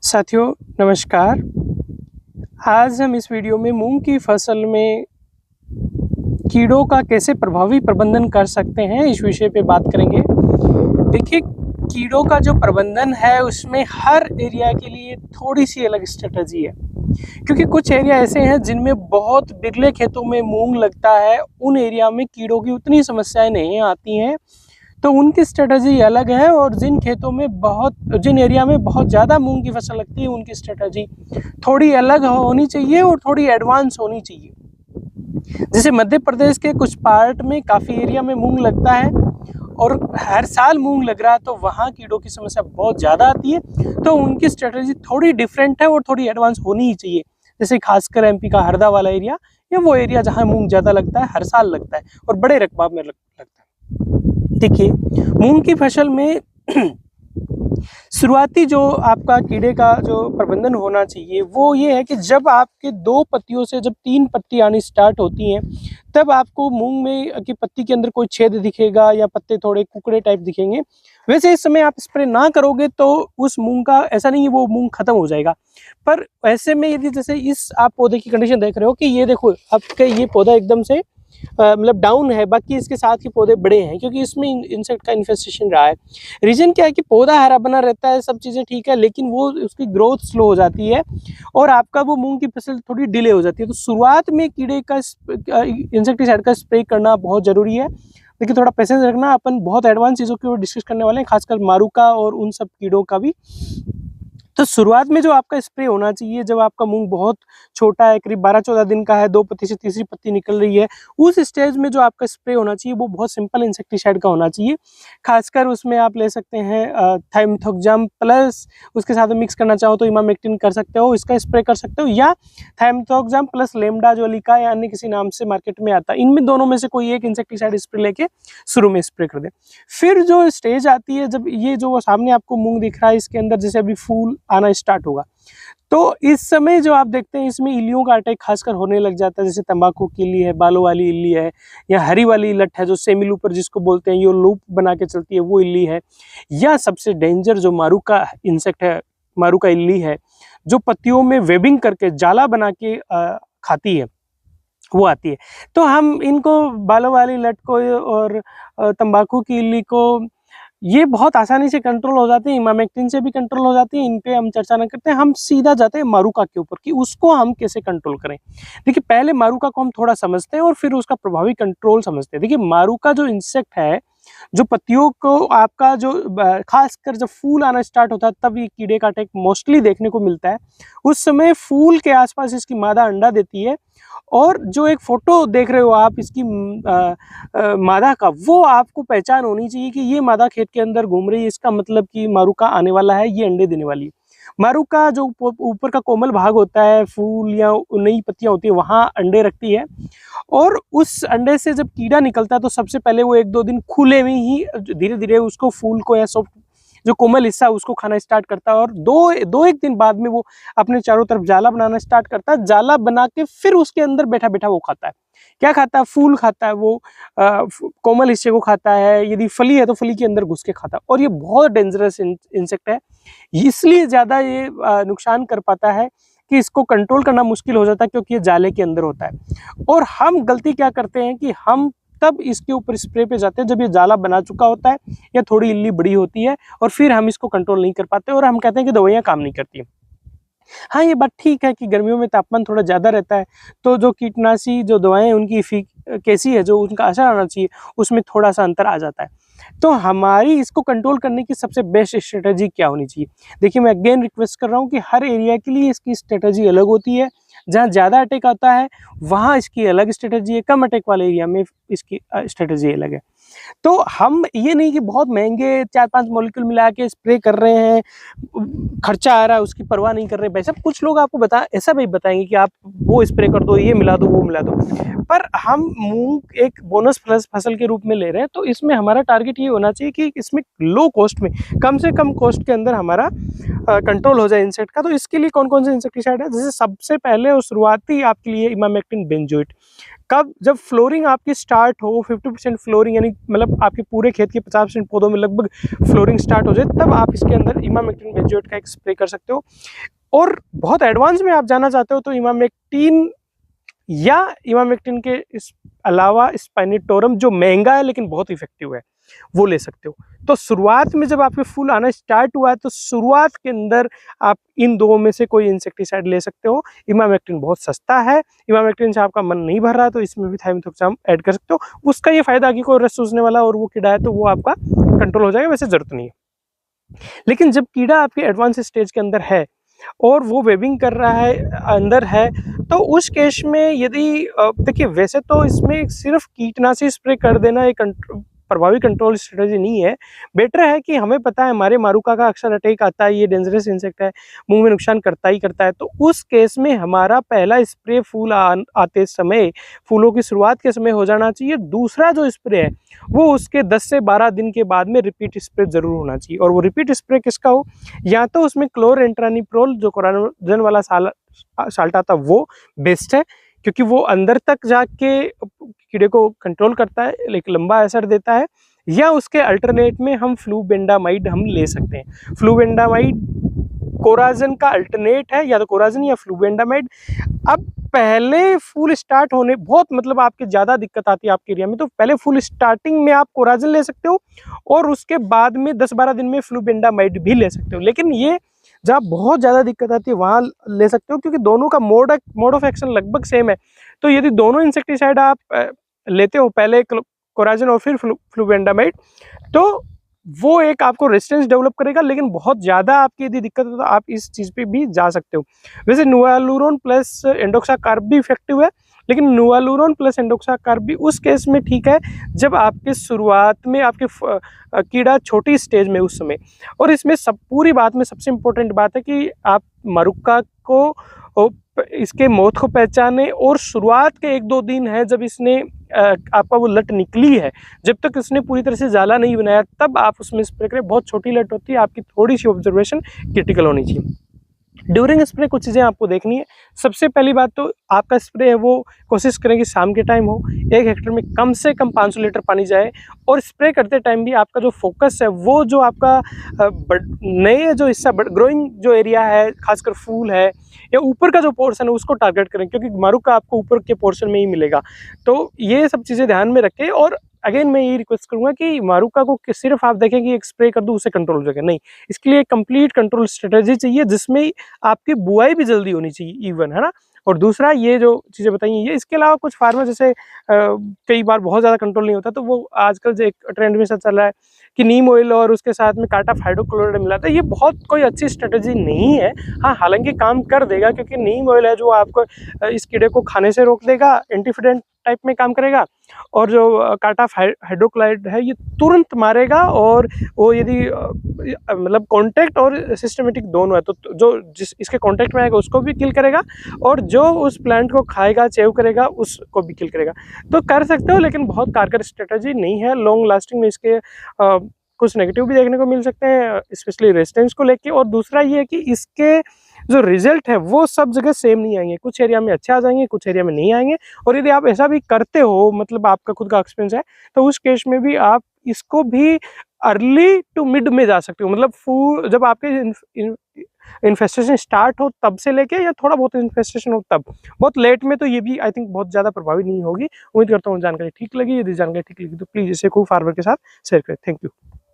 साथियों नमस्कार। आज हम इस वीडियो में मूंग की फसल में कीड़ों का कैसे प्रभावी प्रबंधन कर सकते हैं इस विषय पे बात करेंगे। देखिए, कीड़ों का जो प्रबंधन है उसमें हर एरिया के लिए थोड़ी सी अलग स्ट्रेटजी है, क्योंकि कुछ एरिया ऐसे हैं जिनमें बहुत बिरले खेतों में मूंग लगता है। उन एरिया में कीड़ों की उतनी समस्याएं नहीं आती हैं, तो उनकी स्ट्रेटजी अलग है। और जिन एरिया में बहुत ज़्यादा मूंग की फसल लगती है उनकी स्ट्रेटजी थोड़ी अलग होनी चाहिए और थोड़ी एडवांस होनी चाहिए। जैसे मध्य प्रदेश के कुछ पार्ट में काफ़ी एरिया में मूंग लगता है और हर साल मूंग लग रहा है, तो वहाँ कीड़ों की समस्या बहुत ज़्यादा आती है। तो उनकी स्ट्रेटजी थोड़ी डिफरेंट है और थोड़ी एडवांस होनी ही चाहिए। जैसे खासकर एमपी का हरदा वाला एरिया या वो एरिया जहाँ मूंग ज़्यादा लगता है, हर साल लगता है और बड़े रकबा में लगता है। देखिए, मूंग की फसल में शुरुआती जो आपका कीड़े का जो प्रबंधन होना चाहिए वो ये है कि जब आपके 2 पत्तियों से जब 3 पत्ती आनी स्टार्ट होती हैं, तब आपको मूंग में की पत्ती के अंदर कोई छेद दिखेगा या पत्ते थोड़े कुकड़े टाइप दिखेंगे। वैसे इस समय आप स्प्रे ना करोगे तो उस मूंग का ऐसा नहीं है वो मूंग खत्म हो जाएगा। पर ऐसे में यदि जैसे इस आप पौधे की कंडीशन देख रहे हो कि ये देखो आपका ये पौधा एकदम से मतलब डाउन है, बाकी इसके साथ के पौधे बड़े हैं क्योंकि इसमें इंसेक्ट का इन्फेस्टेशन रहा है। रीजन क्या है कि पौधा हरा बना रहता है, सब चीज़ें ठीक है, लेकिन वो उसकी ग्रोथ स्लो हो जाती है और आपका वो मूंग की फसल थोड़ी डिले हो जाती है। तो शुरुआत में कीड़े का इंसेक्टिसाइड का स्प्रे करना बहुत ज़रूरी है। देखिए, थोड़ा पेशेंस रखना, अपन बहुत एडवांस चीज़ों की ओर डिस्कस करने वाले हैं, खासकर मारूका और उन सब कीड़ों का भी। तो शुरुआत में जो आपका स्प्रे होना चाहिए, जब आपका मूंग बहुत छोटा है, करीब 12-14 दिन का है, 2 पत्ती से तीसरी पत्ती निकल रही है, उस स्टेज में जो आपका स्प्रे होना चाहिए वो बहुत सिंपल इंसेक्टिसाइड का होना चाहिए। खासकर उसमें आप ले सकते हैं थाइमेथोक्सम प्लस, उसके साथ मिक्स करना चाहो तो इमामेक्टिन कर सकते हो, इसका स्प्रे कर सकते हो, या थाइमेथोक्सम प्लस लेमडाजोलिका या अन्य किसी नाम से मार्केट में आता है। इनमें दोनों में से कोई एक इंसेक्टिसाइड स्प्रे लेके शुरू में स्प्रे कर दें। फिर जो स्टेज आती है, जब ये जो सामने आपको मूंग दिख रहा है इसके अंदर जैसे अभी फूल आना स्टार्ट होगा, तो इस समय जो आप देखते हैं इसमें इल्लियों का अटैक खासकर होने लग जाता है। जैसे तंबाकू की इल्ली है, बालों वाली इल्ली है, या हरी वाली लट है जो सेमी लूपर जिसको बोलते हैं, ये लूप बना के चलती है, वो इल्ली है, या सबसे डेंजर जो मारूका इंसेक्ट है, मारूका इल्ली है, जो पत्तियों में वेबिंग करके जाला बना के खाती है, वो आती है। तो हम इनको बालों वाली लट को और तंबाकू की इल्ली को ये बहुत आसानी से कंट्रोल हो जाते हैं, इमामेक्टिन से भी कंट्रोल हो जाती है। इन पे हम चर्चा ना करते हैं, हम सीधा जाते हैं मारूका के ऊपर कि उसको हम कैसे कंट्रोल करें। देखिए, पहले मारूका को हम थोड़ा समझते हैं और फिर उसका प्रभावी कंट्रोल समझते हैं। देखिए, मारूका जो इंसेक्ट है, जो पत्तियों को आपका जो खासकर जब फूल आना स्टार्ट होता है तब ये कीड़े का अटैक मोस्टली देखने को मिलता है। उस समय फूल के आसपास इसकी मादा अंडा देती है और जो एक फोटो देख रहे हो आप इसकी मादा का, वो आपको पहचान होनी चाहिए कि ये मादा खेत के अंदर घूम रही है, इसका मतलब कि मारूका आने वाला है, ये अंडे देने वाली है। मारूका जो ऊपर का कोमल भाग होता है, फूल या नई पत्तियां होती है, वहाँ अंडे रखती है और उस अंडे से जब कीड़ा निकलता है तो सबसे पहले वो 1-2 दिन खुले में ही धीरे धीरे उसको फूल को या सॉफ्ट जो कोमल हिस्सा उसको खाना स्टार्ट करता है और 2-1 दिन बाद में वो अपने चारों तरफ जाला बनाना स्टार्ट करता है। जाला बना के फिर उसके अंदर बैठा बैठा वो खाता है। क्या खाता है? फूल खाता है, वो कोमल हिस्से को खाता है, यदि फली है तो फली के अंदर घुस के खाता है। और ये बहुत डेंजरस इंसेक्ट है, इसलिए ज़्यादा ये नुकसान कर पाता है कि इसको कंट्रोल करना मुश्किल हो जाता है, क्योंकि ये जाले के अंदर होता है। और हम गलती क्या करते हैं कि हम तब इसके ऊपर स्प्रे पे जाते हैं जब ये जाला बना चुका होता है या थोड़ी इल्ली बड़ी होती है, और फिर हम इसको कंट्रोल नहीं कर पाते और हम कहते हैं कि दवाइयाँ काम नहीं करती हैं। हाँ, ये बात ठीक है कि गर्मियों में तापमान थोड़ा ज़्यादा रहता है, तो जो कीटनाशी जो दवाएँ हैं उनकी कैसी है, जो उनका असर आना चाहिए, उसमें थोड़ा-सा अंतर आ जाता है। तो हमारी इसको कंट्रोल करने की सबसे बेस्ट स्ट्रैटेजी क्या होनी चाहिए? देखिए, मैं अगेन रिक्वेस्ट कर रहा हूँ कि हर एरिया के लिए इसकी स्ट्रैटेजी अलग होती है। जहाँ ज़्यादा अटैक आता है, वहाँ इसकी अलग स्ट्रैटेजी है, कम अटैक वाले एरिया में इसकी स्ट्रैटेजी अलग है। तो हम ये नहीं कि बहुत महँगे 4-5 मॉलिक्यूल मिला के स्प्रे कर रहे हैं, खर्चा आ रहा है उसकी परवाह नहीं कर रहे। वैसे कुछ लोग आपको ऐसा भी बताएँगे कि आप वो स्प्रे कर दो, ये मिला दो, वो मिला दो। पर हम मूँग एक बोनस प्लस फसल के रूप में ले रहे हैं, तो इसमें हमारा टारगेट ये होना चाहिए कि इसमें लो कॉस्ट में, कम से कम कॉस्ट के अंदर हमारा कंट्रोल हो जाए इंसेक्ट का। तो इसके लिए कौन-कौन से इंसेक्टिसाइड है? जैसे सबसे पहले और शुरुआती आपके लिए इमामेक्टिन बेंजोएट कब, जब फ्लोरिंग आपकी स्टार्ट हो, 50% फ्लोरिंग, यानी मतलब आपके पूरे खेत के 50% पौधों में लगभग फ्लोरिंग स्टार्ट हो जाए, तब आप इसके अंदर इमामेक्टिन बेंजोएट का एक स्प्रे कर सकते हो। और बहुत एडवांस में आप जाना चाहते हो तो इमामेक्टिन या इमामेक्टिन के इस अलावा स्पाइनेटोरम, जो महंगा है लेकिन बहुत इफेक्टिव है, वो ले सकते हो। तो शुरुआत में जब आपके फूल आना स्टार्ट हुआ है तो शुरुआत के अंदर आप इन दो में से कोई इंसेक्टिसाइड ले सकते हो। इमामेक्टिन बहुत सस्ता है, इमामेक्टिन से आपका मन नहीं भर रहा है तो इसमें भी थाइमेथोक्साम ऐड कर सकते हो। उसका ये फायदा कि कोई रस चूसने वाला और वो कीड़ा है तो वो आपका कंट्रोल हो जाएगा, वैसे जरूरत नहीं है। लेकिन जब कीड़ा आपके एडवांस स्टेज के अंदर है और वो वेबिंग कर रहा है अंदर है, तो उस केस में यदि देखिए, वैसे तो इसमें सिर्फ कीटनाशी स्प्रे कर देना एक प्रभावी कंट्रोल स्ट्रेटजी नहीं है। बेटर है कि हमें पता है हमारे मारुका का अक्सर अटैक आता है, ये डेंजरस इंसेक्ट है, मुंह में नुकसान करता ही करता है, तो उस केस में हमारा पहला स्प्रे फूल आते समय, फूलों की शुरुआत के समय हो जाना चाहिए। दूसरा जो स्प्रे है वो उसके 10 से 12 दिन के बाद में रिपीट स्प्रे जरूर होना चाहिए। और वो रिपीट स्प्रे किसका हो, या तो उसमें क्लोरेंट्रानिप्रोल जो कोराजन वाला साल्ट आता वो बेस्ट है, क्योंकि वो अंदर तक जाके कीड़े को कंट्रोल करता है, एक लंबा असर देता है। या उसके अल्टरनेट में हम फ्लूबेंडामाइड हम ले सकते हैं। फ्लूबेंडामाइड कोराजन का अल्टरनेट है, या तो कोराजन या फ्लूबेंडामाइड। अब पहले फूल स्टार्ट होने, बहुत मतलब आपके ज़्यादा दिक्कत आती है आपके एरिया में, तो पहले फुल स्टार्टिंग में आप कोराजन ले सकते हो और उसके बाद में 10-12 दिन में फ्लूबेंडामाइड भी ले सकते हो। लेकिन ये जहाँ बहुत ज़्यादा दिक्कत आती है वहाँ ले सकते हो, क्योंकि दोनों का मोड ऑफ एक्शन लगभग सेम है। तो यदि दोनों इंसेक्टिसाइड आप लेते हो, पहले कोराजन और फिर फ्लूबेंडामाइड, तो वो एक आपको रेजिस्टेंस डेवलप करेगा। लेकिन बहुत ज़्यादा आपकी यदि दिक्कत है तो आप इस चीज़ पे भी जा सकते हो। वैसे नुआलुरोन प्लस एंडोक्साकार्ब भी इफेक्टिव है, लेकिन नुआलुरोन प्लस एंडोक्साकार्ब भी उस केस में ठीक है जब आपके शुरुआत में आपके कीड़ा छोटी स्टेज में उस समय। और इसमें सब पूरी बात में सबसे इम्पोर्टेंट बात है कि आप मरुक्का को इसके मौत को पहचाने, और शुरुआत के 1-2 दिन है जब इसने आपका वो लट निकली है, जब तक इसने पूरी तरह से जाला नहीं बनाया तब आप उसमें स्प्रे करें। बहुत छोटी लट होती है, आपकी थोड़ी सी ऑब्जर्वेशन क्रिटिकल होनी चाहिए। ड्यूरिंग स्प्रे कुछ चीज़ें आपको देखनी है। सबसे पहली बात तो आपका स्प्रे है वो कोशिश करें कि शाम के टाइम हो, 1 हेक्टेयर में कम से कम 500 लीटर पानी जाए। और स्प्रे करते टाइम भी आपका जो फोकस है वो जो आपका नए जो हिस्सा ग्रोइंग जो एरिया है, खासकर फूल है या ऊपर का जो पोर्शन है उसको टारगेट करें, क्योंकि मारुक्का आपको ऊपर के पोर्शन में ही मिलेगा। तो ये सब चीज़ें ध्यान में रखें। और अगेन मैं ये रिक्वेस्ट करूंगा कि मारुक्का को सिर्फ आप देखें कि एक स्प्रे कर दूं उससे कंट्रोल हो जाएगा, नहीं, इसके लिए एक कंप्लीट कंट्रोल स्ट्रेटेजी चाहिए जिसमें आपकी बुआई भी जल्दी होनी चाहिए इवन, है ना। और दूसरा ये जो चीज़ें बताई ये, इसके अलावा कुछ फार्मर जैसे कई बार बहुत ज़्यादा कंट्रोल नहीं होता, तो वो आजकल जो एक ट्रेंड में चल रहा है कि नीम ऑयल और उसके साथ में काटाफ हाइड्रोक्लोराइड मिलाता है, ये बहुत कोई अच्छी स्ट्रेटेजी नहीं है। हाँ, हालांकि काम कर देगा, क्योंकि नीम ऑयल है जो आपको इस कीड़े को खाने से रोक देगा, एंटीफिडेंट टाइप में काम करेगा। और जो काटाफ हाइड्रोक्लोराइड है ये तुरंत मारेगा, और वो यदि मतलब कांटेक्ट और सिस्टमेटिक दोनों है तो जो जिस इसके कांटेक्ट में आएगा उसको भी किल करेगा, और जो उस प्लांट को खाएगा चेव करेगा उसको भी किल करेगा। तो कर सकते हो, लेकिन बहुत कारगर स्ट्रेटजी नहीं है। लॉन्ग लास्टिंग में इसके कुछ नेगेटिव भी देखने को मिल सकते हैं, स्पेशली रेजिस्टेंस को लेके। और दूसरा ये है कि इसके जो रिजल्ट है वो सब जगह सेम नहीं आएंगे, कुछ एरिया में अच्छे आ जाएंगे, कुछ एरिया में नहीं आएंगे। और यदि आप ऐसा भी करते हो, मतलब आपका खुद का एक्सपीरियंस है, तो उस केस में भी आप इसको भी अर्ली टू मिड में जा सकते हो। मतलब जब आपके इन्फेस्टेशन स्टार्ट हो तब से लेके, या थोड़ा बहुत इन्फेस्टेशन हो तब, बहुत लेट में तो ये भी आई थिंक बहुत ज़्यादा प्रभावी नहीं होगी। उम्मीद करता हूँ जानकारी ठीक लगी। यदि जानकारी ठीक लगी तो प्लीज़ इसे खूब फार्मर के साथ शेयर करें। Thank you.